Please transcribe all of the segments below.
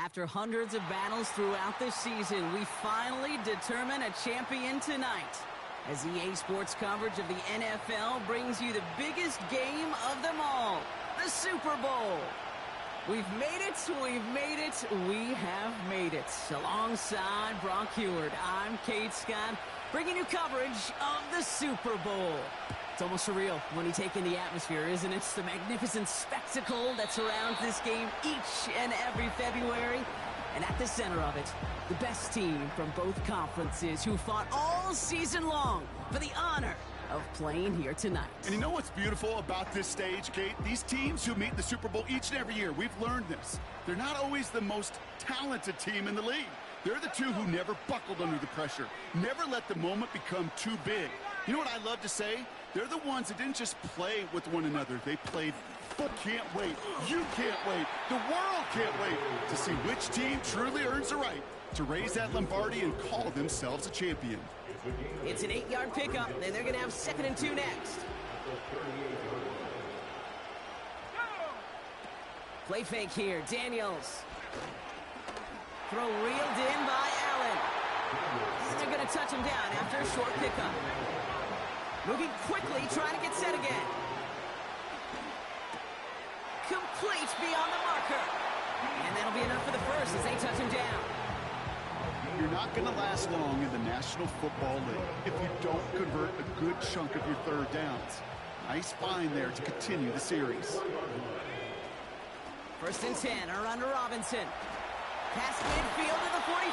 After hundreds of battles throughout the season, we finally determine a champion tonight. As EA Sports coverage of the NFL brings you the biggest game of them all, the Super Bowl. We've made it, we have made it. Alongside Brock Heward, I'm Kate Scott, bringing you coverage of the Super Bowl. It's almost surreal when you take in the atmosphere, isn't it? The magnificent spectacle that surrounds this game each and every February. And at the center of it, the best team from both conferences who fought all season long for the honor of playing here tonight. And you know what's beautiful about this stage, Kate? These teams who meet the Super Bowl each and every year, we've learned this. They're not always the most talented team in the league. They're the two who never buckled under the pressure, never let the moment become too big. You know what I love to say? They're the ones that didn't just play with one another. They played. Can't wait. You can't wait. The world can't wait to see which team truly earns the right to raise that Lombardi and call themselves a champion. It's an 8-yard pickup, and they're going to have 2nd and 2 next. Play fake here. Daniels. Throw reeled in by Allen. And they're going to touch him down after a short pickup. Moving quickly, trying to get set again. Complete beyond the marker. And that'll be enough for the first as they touch him down. You're not going to last long in the National Football League if you don't convert a good chunk of your third downs. Nice find there to continue the series. 1st and 10, a run to Robinson. Past midfield to the 45.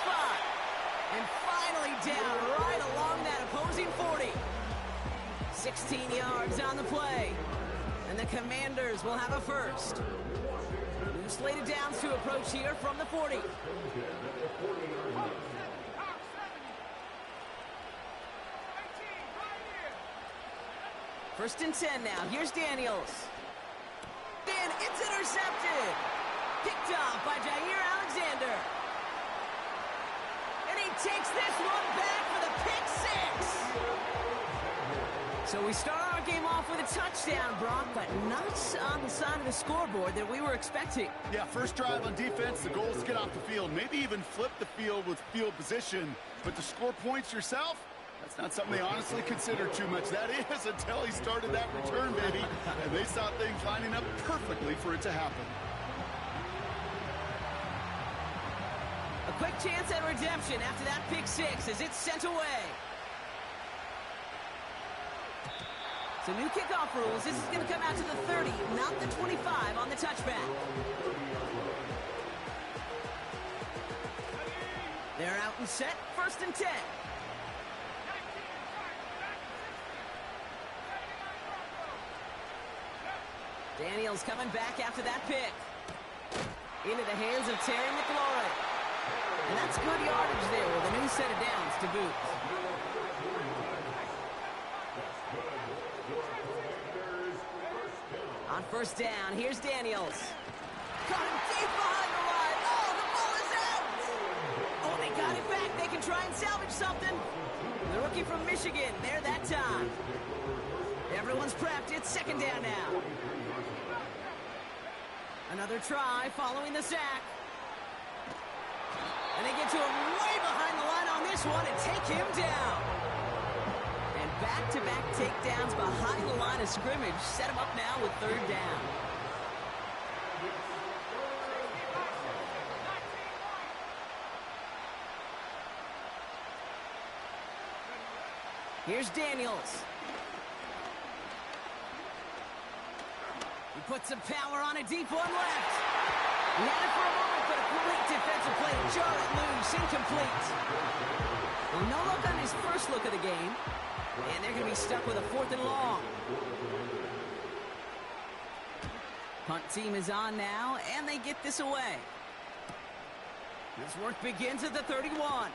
And finally down right along that opposing 40. 16 yards on the play. And the Commanders will have a first. New slated downs to approach here from the 40. First and 10 now. Here's Daniels. And it's intercepted. Picked off by Jair Alexander. And he takes this one back for the pick 6. So we start our game off with a touchdown, Brock, but not on the side of the scoreboard that we were expecting. Yeah, first drive on defense, the goal is to get off the field, maybe even flip the field with field position. But to score points yourself, that's not something they honestly consider too much. That is until he started that return, baby. And they saw things lining up perfectly for it to happen. A quick chance at redemption after that pick 6 as it's sent away. So new kickoff rules. This is going to come out to the 30, not the 25 on the touchback. They're out and set. 1st and 10. Daniels coming back after that pick. Into the hands of Terry McLaurin. And that's good yardage there with a new set of downs to boot. On 1st down, here's Daniels. Got him deep behind the line. Oh, the ball is out! Oh, they got it back. They can try and salvage something. The rookie from Michigan, there that time. Everyone's prepped. It's 2nd down now. Another try following the sack. And they get to him way behind the line on this one and take him down. And back-to-back takedowns behind the line of scrimmage set him up now with 3rd down. Here's Daniels. He puts some power on a deep one left. He had it for a moment, but a great defensive play to jar it loose, incomplete. Well, no look on his first look of the game. And they're going to be stuck with a 4th and long. Punt team is on now, and they get this away. This work begins at the 31.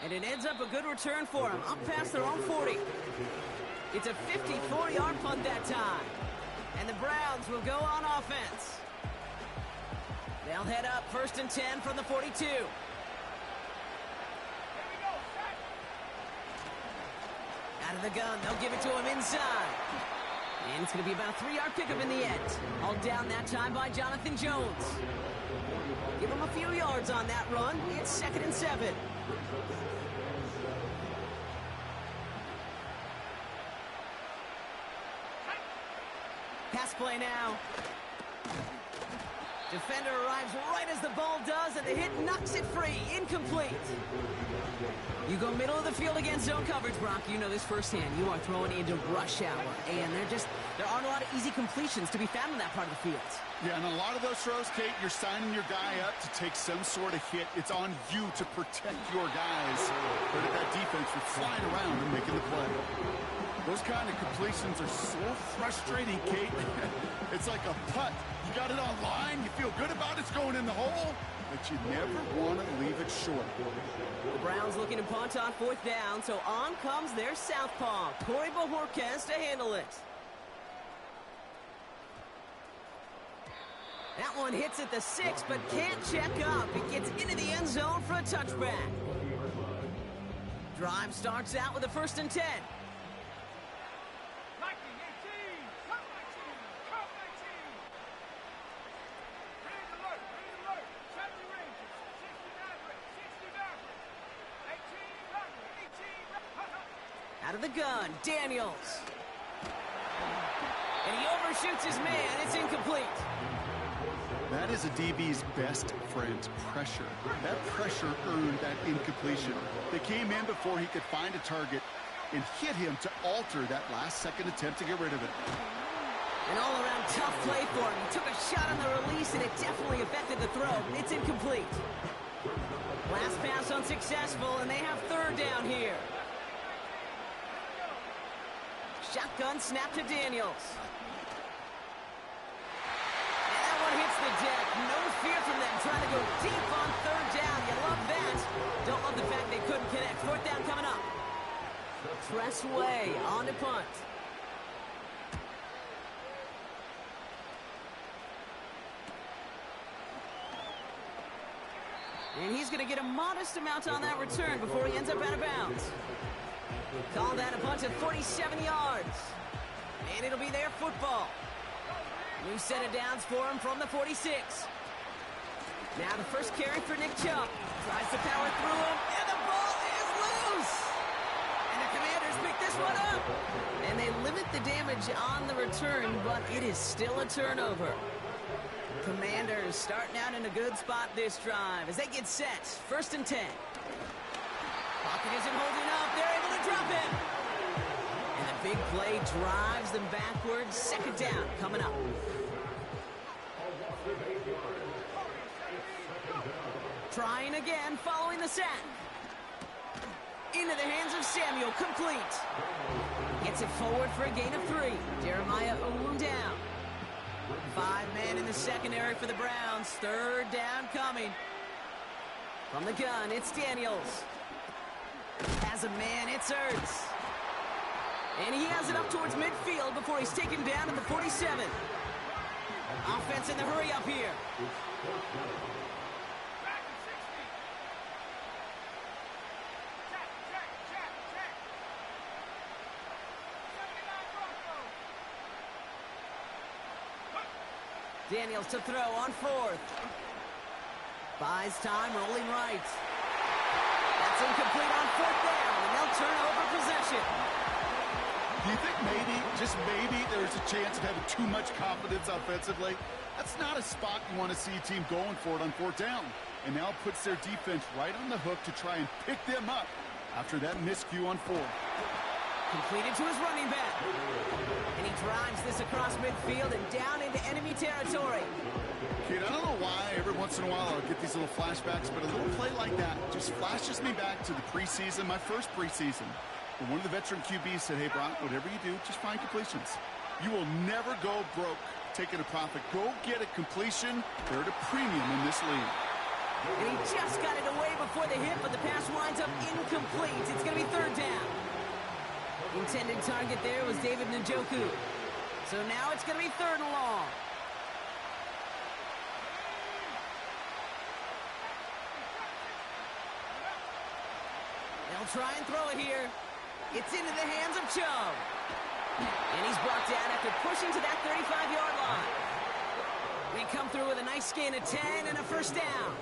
And it ends up a good return for them, up past their own 40. It's a 54-yard punt that time. And the Browns will go on offense. They'll head up 1st and 10 from the 42. Out of the gun, they'll give it to him inside. And it's going to be about a 3-yard pickup in the end. All down that time by Jonathan Jones. Give him a few yards on that run. It's 2nd and 7. Pass play now. Defender arrives right as the ball does, and the hit knocks it free. Incomplete. You go middle of the field against zone coverage, Brock. You know this firsthand. You are throwing into rush hour, and there aren't a lot of easy completions to be found in that part of the field. Yeah, and a lot of those throws, Kate, you're signing your guy up to take some sort of hit. It's on you to protect your guys. But that defense was flying around and making the play. Those kind of completions are so frustrating, Kate. It's like a putt. You got it on line, you feel good about it's going in the hole, but you never want to leave it short. The Browns looking to punt on 4th down, so on comes their southpaw, Corey Bojorquez, to handle it. That one hits at the 6, but can't check up. It gets into the end zone for a touchback. Drive starts out with a 1st and 10. Out of the gun, Daniels. And he overshoots his man. It's incomplete. That is a DB's best friend, pressure. That pressure earned that incompletion. They came in before he could find a target and hit him to alter that last-second attempt to get rid of it. An all-around tough play for him. He took a shot on the release, and it definitely affected the throw. It's incomplete. Last pass unsuccessful, and they have 3rd down here. Shotgun snap to Daniels. And that one hits the deck. No fear from them trying to go deep on 3rd down. You love that. Don't love the fact they couldn't connect. 4th down coming up. Tressway on the punt. And he's going to get a modest amount on that return before he ends up out of bounds. Call that a punt of 47 yards. And it'll be their football. New set of downs for him from the 46. Now the first carry for Nick Chubb. Tries to power through him, and the ball is loose. And the Commanders pick this one up. And they limit the damage on the return, but it is still a turnover. Commanders starting out in a good spot this drive as they get set. 1st and 10. Pocket isn't holding up. They're able to drop him. And the big play drives them backwards. 2nd down coming up. Trying again following the sack. Into the hands of Samuel. Complete. Gets it forward for a gain of 3. Jeremiah Owusu down. 5-man in the secondary for the Browns. 3rd down coming. From the gun, it's Daniels. Has a man, it's Ertz. And he has it up towards midfield before he's taken down at the 47. Offense in the hurry up here. Daniels to throw on 4th. Buys time, rolling right. That's incomplete on 4th down, and they'll turn over possession. Do you think maybe, just maybe, there's a chance of having too much confidence offensively? That's not a spot you want to see a team going for it on 4th down. And now puts their defense right on the hook to try and pick them up after that miscue on 4. Completed to his running back. And he drives this across midfield and down into enemy territory. Kid, I don't know why every once in a while I'll get these little flashbacks, but a little play like that just flashes me back to the preseason, my first preseason. And one of the veteran QBs said, hey, Brock, whatever you do, just find completions. You will never go broke taking a profit. Go get a completion. They're at a premium in this league. And he just got it away before the hit, but the pass winds up incomplete. It's going to be 3rd down. Intended target there was David Njoku. So now it's going to be 3rd and long. They'll try and throw it here. It's into the hands of Chubb. And he's brought down after pushing to that 35-yard line. They come through with a nice gain of 10 and a first down.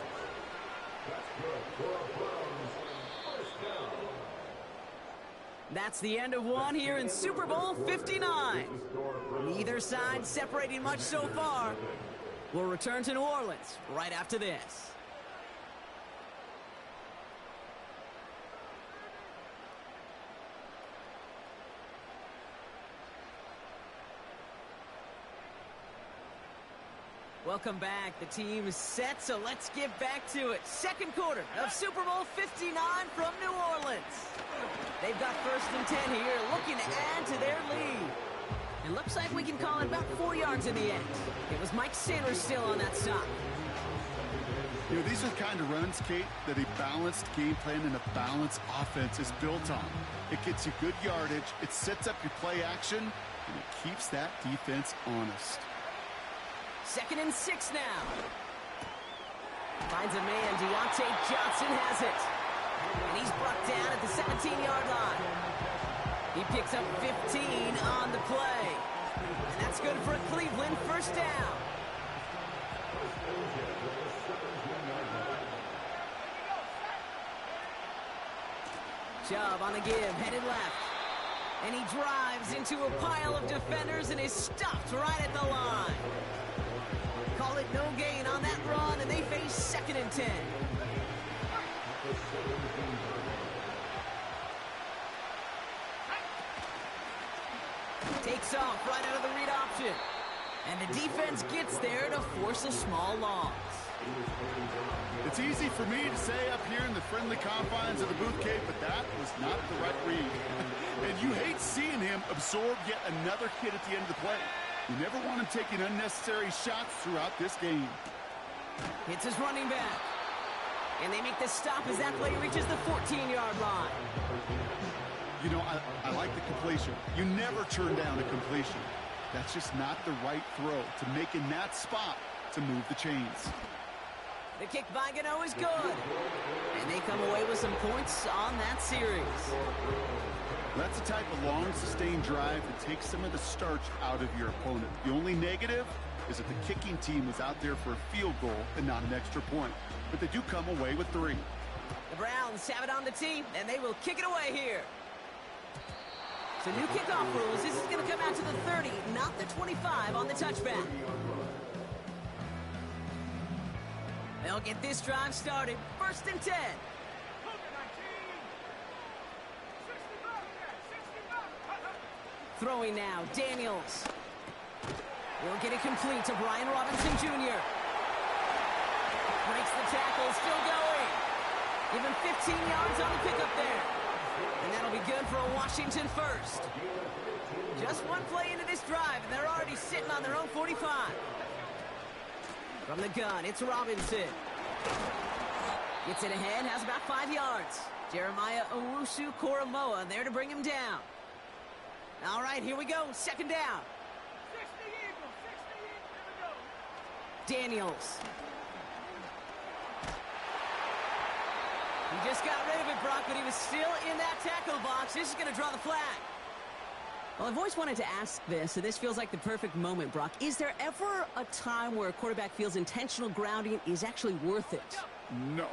That's the end of one here in Super Bowl 59. Neither side separating much so far. We'll return to New Orleans right after this. Welcome back. The team is set, so let's get back to it. Second quarter of Super Bowl 59 from New Orleans. They've got first and 10 here, looking to add to their lead. It looks like we can call it about 4 yards in the end. It was Mike Sanders still on that stop. You know, these are the kind of runs, Kate, that a balanced game plan and a balanced offense is built on. It gets you good yardage, it sets up your play action, and it keeps that defense honest. 2nd and 6 now. Finds a man. Deontay Johnson has it. And he's brought down at the 17-yard line. He picks up 15 on the play. And that's good for a Cleveland first down. Chubb on the give, headed left. And he drives into a pile of defenders and is stopped right at the line. Call it no gain on that run, and they face 2nd and 10. Takes off right out of the read option. And the defense gets there to force a small loss. It's easy for me to say up here in the friendly confines of the booth, Kate, but that was not the right read. And you hate seeing him absorb yet another hit at the end of the play. You never want him taking unnecessary shots throughout this game. Hits his running back. And they make the stop as that play reaches the 14-yard line. You know, I like the completion. You never turn down a completion. That's just not the right throw to make in that spot to move the chains. The kick by Gano is good. And they come away with some points on that series. That's the type of long, sustained drive that takes some of the starch out of your opponent. The only negative is that the kicking team was out there for a field goal and not an extra point. But they do come away with 3. The Browns have it on the tee, and they will kick it away here. So new kickoff rules. This is going to come out to the 30, not the 25 on the touchback. They'll get this drive started. 1st and 10. Throwing now, Daniels. Will get it complete to Brian Robinson Jr. Breaks the tackle, still going. Give him 15 yards on the pickup there. And that'll be good for a Washington first. Just one play into this drive, and they're already sitting on their own 45. From the gun, it's Robinson. Gets it ahead, has about 5 yards. Jeremiah Owusu-Koramoah there to bring him down. All right, here we go. 2nd down. 60 Eagles, 60 Eagles, here we go. Daniels. He just got rid of it, Brock, but he was still in that tackle box. This is going to draw the flag. Well, I've always wanted to ask this, and this feels like the perfect moment, Brock. Is there ever a time where a quarterback feels intentional grounding is actually worth it? No.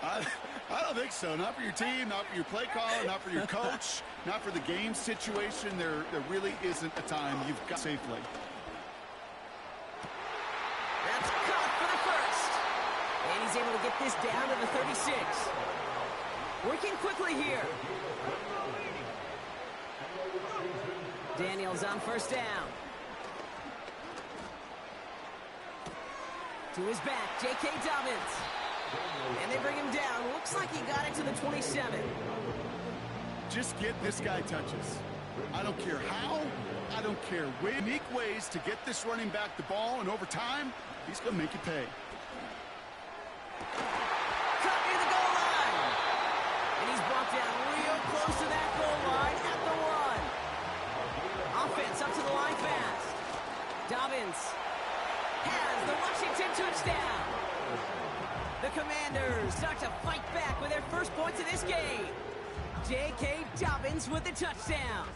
I don't think so. Not for your team, not for your play caller, not for your coach, not for the game situation. There really isn't a time you've got safely. That's caught for the first. And he's able to get this down to the 36. Working quickly here. Daniels on 1st down. To his back, J.K. Dobbins. And they bring him down. Looks like he got it to the 27. Just get this guy touches. I don't care how. I don't care. Unique ways to get this running back the ball, and over time, he's going to make you pay. Cut near the goal line. And he's brought down real close to that goal line at the 1. Offense up to the line fast. Dobbins has the Washington touchdown. The Commanders start to fight back with their first points of this game. J.K. Dobbins with the touchdown.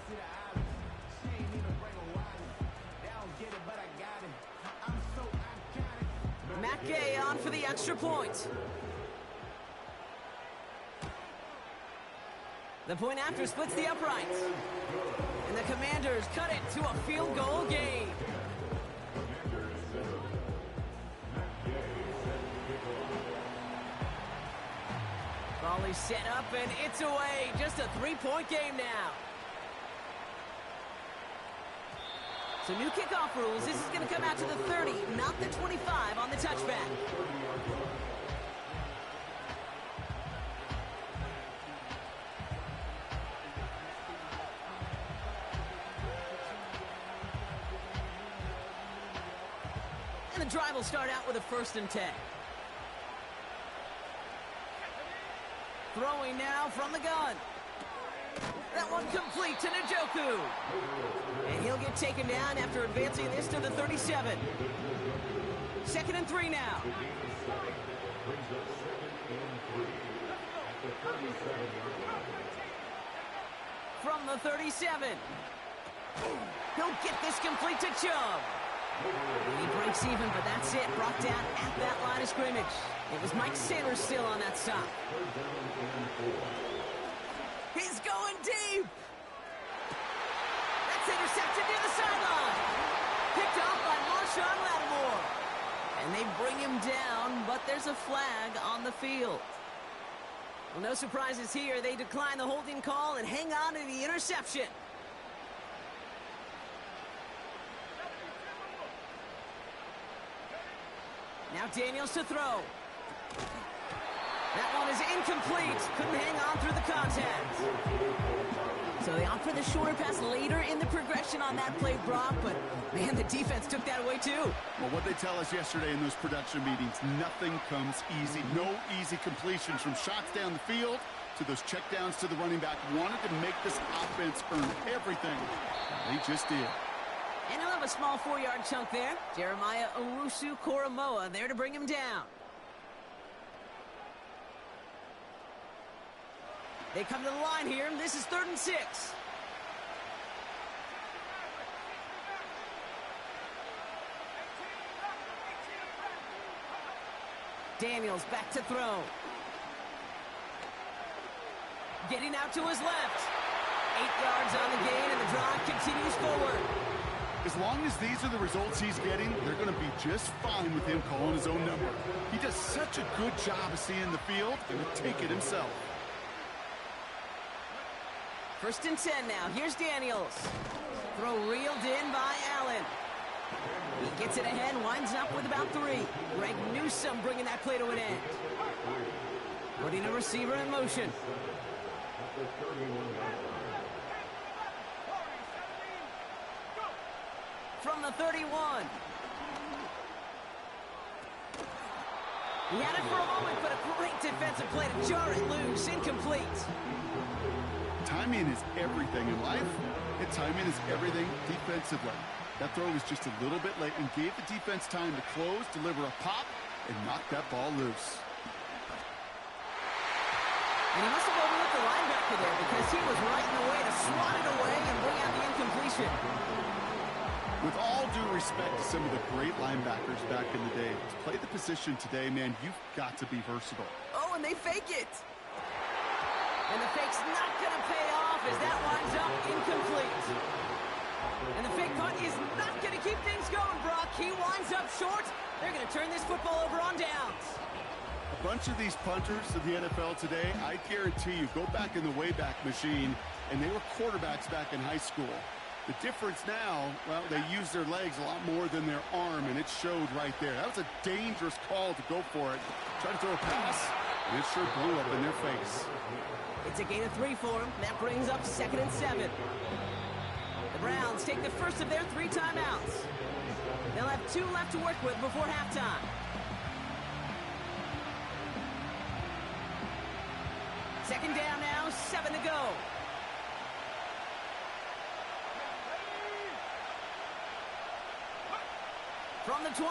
Gay on for the extra point. The point after splits the uprights. And the Commanders cut it to a field goal game. Volley set up and it's away. Just a 3-point game now. So new kickoff rules. This is going to come out to the 30, not the 25 on the touchback. And the drive will start out with a 1st and 10. Throwing now from the gun. That one complete to Njoku. And he'll get taken down after advancing this to the 37. 2nd and 3 now. From the 37. He'll get this complete to Chubb. He breaks even, but that's it. Brought down at that line of scrimmage. It was Mike Sanders still on that stop. He's going deep. That's intercepted near the sideline. Picked off by Marshawn Lattimore. And they bring him down, but there's a flag on the field. Well, no surprises here. They decline the holding call and hang on to the interception. Now Daniels to throw. That one is incomplete. Couldn't hang on through the contact. So they opt for the shorter pass later in the progression on that play, Brock, but man, the defense took that away too. Well, what they tell us yesterday in those production meetings, nothing comes easy. No easy completions from shots down the field to those checkdowns to the running back. Wanted to make this offense earn everything. They just did. And he'll have a small 4-yard chunk there. Jeremiah Owusu-Koramoah there to bring him down. They come to the line here. This is 3rd and 6. Daniels back to throw. Getting out to his left. 8 yards on the gain, and the drive continues forward. As long as these are the results he's getting, they're going to be just fine with him calling his own number. He does such a good job of seeing the field and will take it himself. 1st and 10 now. Here's Daniels. Throw reeled in by Allen. He gets it ahead, winds up with about 3. Greg Newsome bringing that play to an end. Putting a receiver in motion. From the 31. He had it for a moment, but a great defensive play to jar it loose. Incomplete. Timing is everything in life, and timing is everything defensively. That throw was just a little bit late and gave the defense time to close, deliver a pop, and knock that ball loose. And he must have overlooked the linebacker there because he was right in the way to swat it away and bring out the incompletion. With all due respect to some of the great linebackers back in the day, to play the position today, man, you've got to be versatile. Oh, and they fake it. And the fake's not going to pay off as that winds up incomplete. And the fake punt is not going to keep things going, Brock. He winds up short. They're going to turn this football over on downs. A bunch of these punters in the NFL today, I guarantee you, go back in the Wayback Machine, and they were quarterbacks back in high school. The difference now, well, they use their legs a lot more than their arm, and it showed right there. That was a dangerous call to go for it. Try to throw a pass, and it sure blew up in their face. It's a gain of 3 for him. That brings up 2nd and 7. The Browns take the first of their 3 timeouts. They'll have 2 left to work with before halftime. Second down now, 7 to go. From the 28.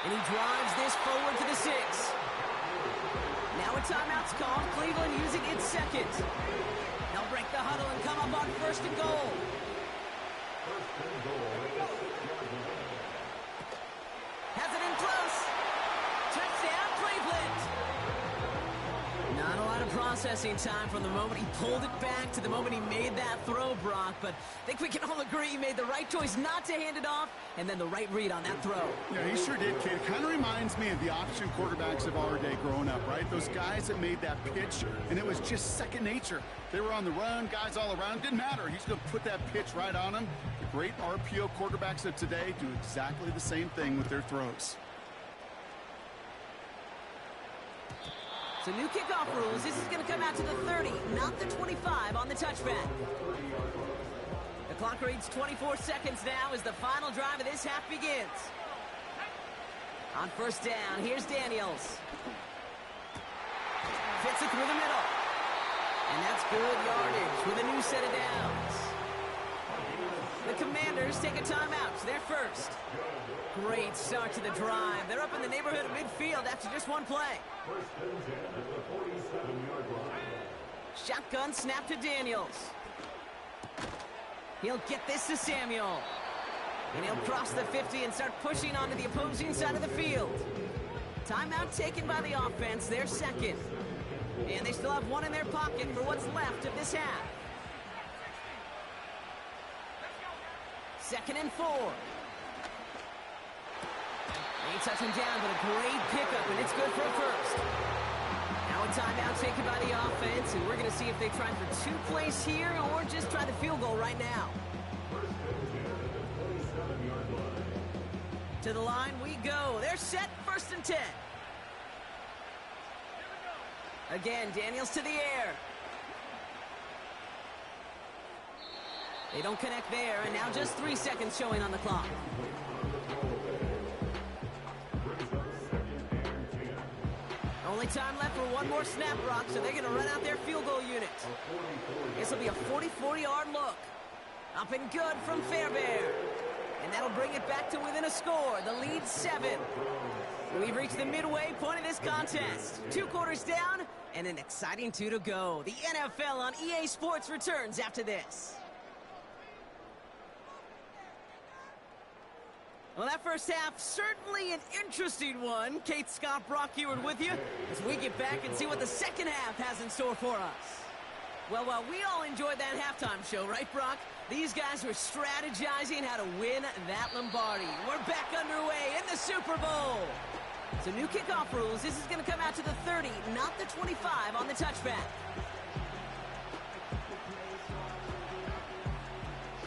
And he drives this forward to the 6. Now a timeout's called. Cleveland using its 2nd. They'll break the huddle and come up on 1st and goal. close. Touchdown, Cleveland. Not a lot of processing time from the moment he pulled it back to the moment he made that throw, Brock. But I think we can all agree he made the right choice not to hand it off, and then the right read on that throw. Yeah, he sure did, kid. It kind of reminds me of the option quarterbacks of our day growing up, right? Those guys that made that pitch, and it was just second nature. They were on the run, guys all around. Didn't matter. He's going to put that pitch right on them. The great RPO quarterbacks of today do exactly the same thing with their throws. So new kickoff rules. This is going to come out to the 30, not the 25 on the touchback. The clock reads 24 seconds now as the final drive of this half begins. On first down, here's Daniels. Fits it through the middle. And that's good yardage with a new set of downs. The Commanders take a timeout. They're first. Great start to the drive. They're up in the neighborhood of midfield after just one play. Shotgun snap to Daniels. He'll get this to Samuel. And he'll cross the 50 and start pushing onto the opposing side of the field. Timeout taken by the offense. They're second. And they still have one in their pocket for what's left of this half. 2nd and 4. They touch him down, but a great pickup, and it's good for a first. Now a timeout taken by the offense, and we're going to see if they try for 2 plays here or just try the field goal right now. To the line we go. They're set, 1st and 10. Again, Daniels to the air. They don't connect there, and now just 3 seconds showing on the clock. Only time left for one more snap, Brock, so they're going to run out their field goal unit. This will be a 44-yard look. Up and good from Fairbairn. And that'll bring it back to within a score. The lead's 7. We've reached the midway point of this contest. 2 quarters down and an exciting 2 to go. The NFL on EA Sports returns after this. Well, that first half, certainly an interesting one. Kate, Scott, Brock Heward with you as we get back and see what the second half has in store for us. Well, we all enjoyed that halftime show, right, Brock? These guys were strategizing how to win that Lombardi. We're back underway in the Super Bowl. So new kickoff rules. This is going to come out to the 30, not the 25 on the touchback.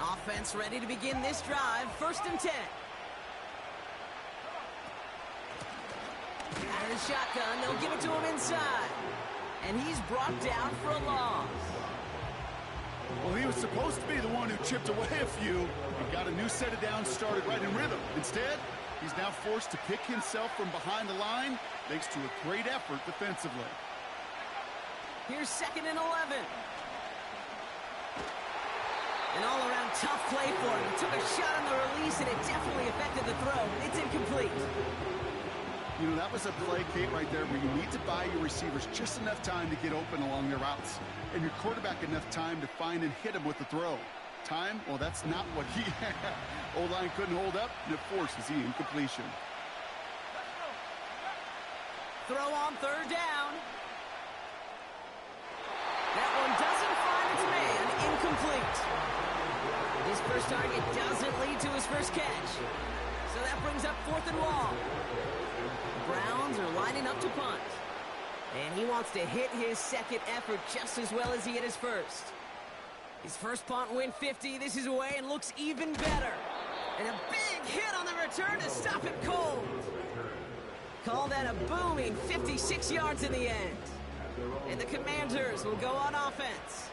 Offense ready to begin this drive. 1st and 10. Out of the shotgun, they'll give it to him inside. And he's brought down for a loss. Well, he was supposed to be the one who chipped away a few and got a new set of downs started right in rhythm. Instead, he's now forced to pick himself from behind the line thanks to a great effort defensively. Here's 2nd and 11. An all-around tough play for him. He took a shot on the release, and it definitely affected the throw. It's incomplete. You know, that was a play, Kate, right there where you need to buy your receivers just enough time to get open along their routes, and your quarterback enough time to find and hit him with the throw. Time? Well, that's not what he had. O-line couldn't hold up, and it forces the incompletion. Throw on 3rd down. That one doesn't find its man. Incomplete. His first target doesn't lead to his first catch. So that brings up 4th and long. The Browns are lining up to punt. And he wants to hit his second effort just as well as he hit his first. His first punt win 50. This is away and looks even better. And a big hit on the return to stop it cold. Call that a booming 56 yards in the end. And the Commanders will go on offense.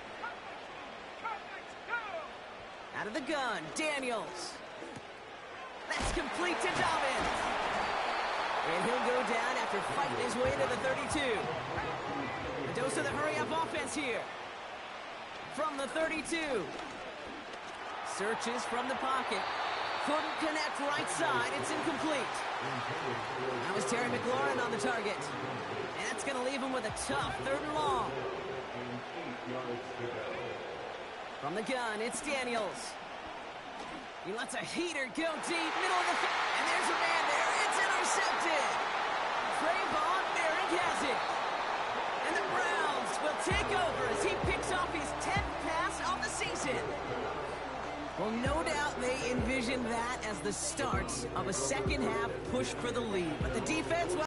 Out of the gun, Daniels. That's complete to Dobbins. And he'll go down after fighting his way to the 32. A dose of the hurry-up offense here. From the 32. Searches from the pocket. Couldn't connect right side. It's incomplete. That was Terry McLaurin on the target. And that's going to leave him with a tough 3rd and long. From the gun, it's Daniels. He lets a heater go deep, middle of the field. And there's a man there. It's intercepted. Trayvon Merrick has it. And the Browns will take over as he picks off his 10th pass of the season. Well, no doubt they envisioned that as the start of a second half push for the lead. But the defense, well,